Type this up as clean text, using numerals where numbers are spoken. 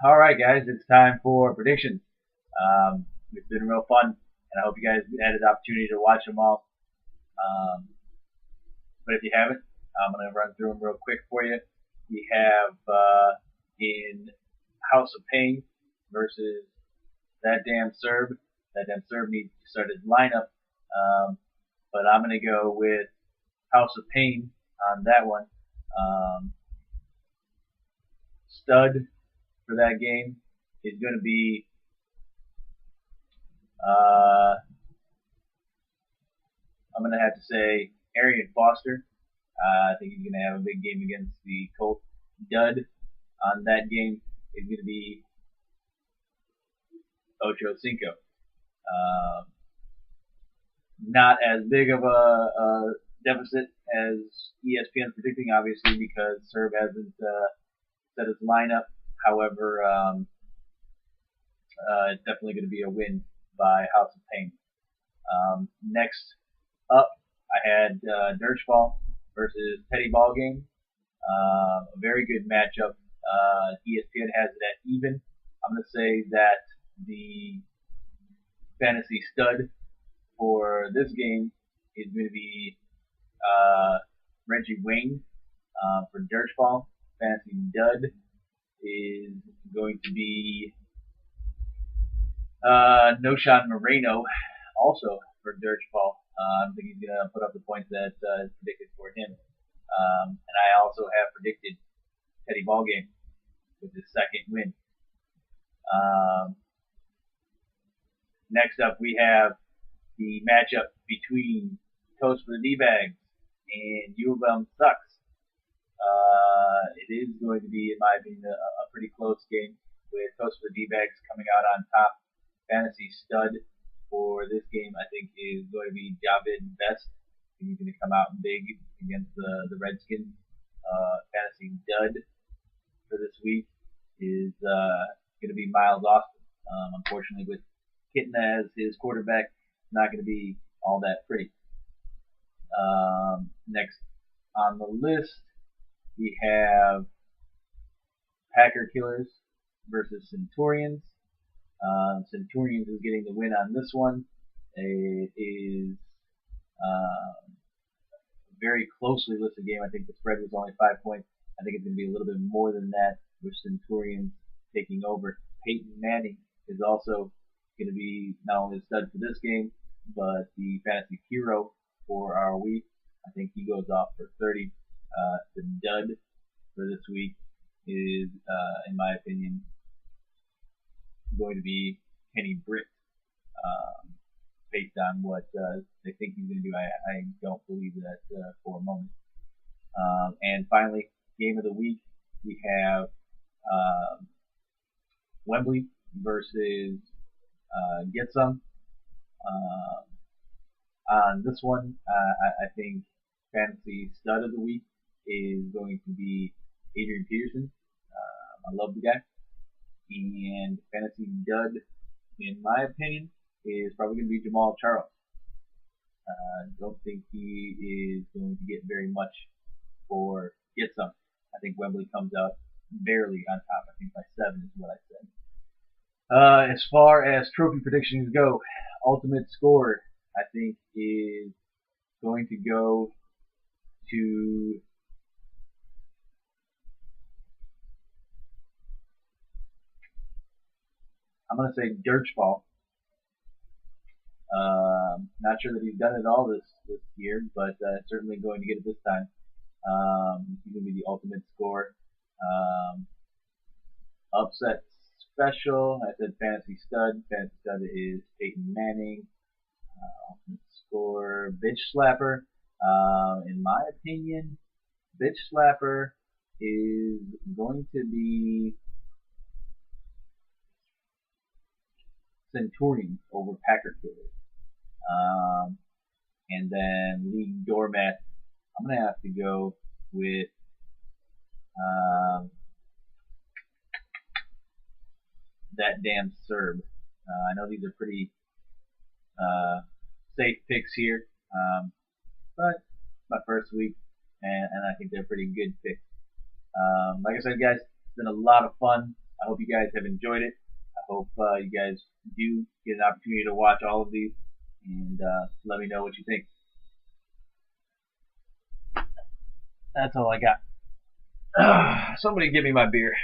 All right, guys, it's time for predictions. It's been real fun, and I hope you guys had the opportunity to watch them all. Um, but if you haven't, I'm going to run through them real quick for you. We have in House of Pain versus That Damn Serb. That Damn Serb needs to start his lineup, but I'm going to go with House of Pain on that one. Um, Stud for that game is going to be uh, I'm going to have to say Arian Foster. I think he's going to have a big game against the Colts. Dud on that game is going to be Ocho Cinco. Not as big of a deficit as ESPN is predicting, obviously, because Serb hasn't set his lineup. However, it's definitely going to be a win by House of Pain. Next up, I had Dirchball versus Teddy Ballgame. A very good matchup. ESPN has it at even. I'm going to say that the fantasy stud for this game is going to be Reggie Wayne for Dirchball. Fantasy dud is going to be Noshan Moreno, also for Dirchball. I don't think he's going to put up the points that is predicted for him. And I also have predicted Teddy Ballgame with his second win. Next up, we have the matchup between Toast for the D-Bags and U of M Sucks. It is going to be, in my opinion, a pretty close game with Toast for the D-Bags coming out on top. Fantasy stud for this game, I think, is going to be Javid Best. He's going to come out big against the Redskins. Fantasy dud for this week is going to be Miles Austin. Unfortunately, with Kitten as his quarterback, not going to be all that pretty. Next on the list, we have Packer Killers versus Centurions. Centurions is getting the win on this one. It is a very closely listed game. I think the spread was only 5 points. I think it's going to be a little bit more than that with Centurions taking over. Peyton Manning is also going to be not only the stud for this game, but the fantasy hero for our week. I think he goes off for 30. The dud for this week is, in my opinion, going to be Kenny Britt. Based on what they think he's going to do, I don't believe that for a moment. And finally, game of the week, we have Wembley versus Get Some. On this one, I think fantasy stud of the week is going to be Adrian Peterson. I love the guy. And fantasy dud, in my opinion, is probably going to be Jamal Charles. Don't think he is going to get very much for Get Some. I think Wembley comes out barely on top. I think by 7 is what I said. As far as trophy predictions go, ultimate score I think is going to go to I'm going to say Dirchball. Not sure that he's done it all this year, but certainly going to get it this time. He's going to be the ultimate score. Upset special. I said fantasy stud. Fantasy stud is Peyton Manning. Ultimate score. Bitch slapper. In my opinion, bitch slapper is going to be Centurions over Packer Killers. And then League Doormat, I'm going to have to go with That Damn Serb. I know these are pretty safe picks here, but my first week, and I think they're pretty good picks. Like I said, guys, it's been a lot of fun. I hope you guys have enjoyed it. I hope you guys do get an opportunity to watch all of these, and let me know what you think. That's all I got. Somebody give me my beer.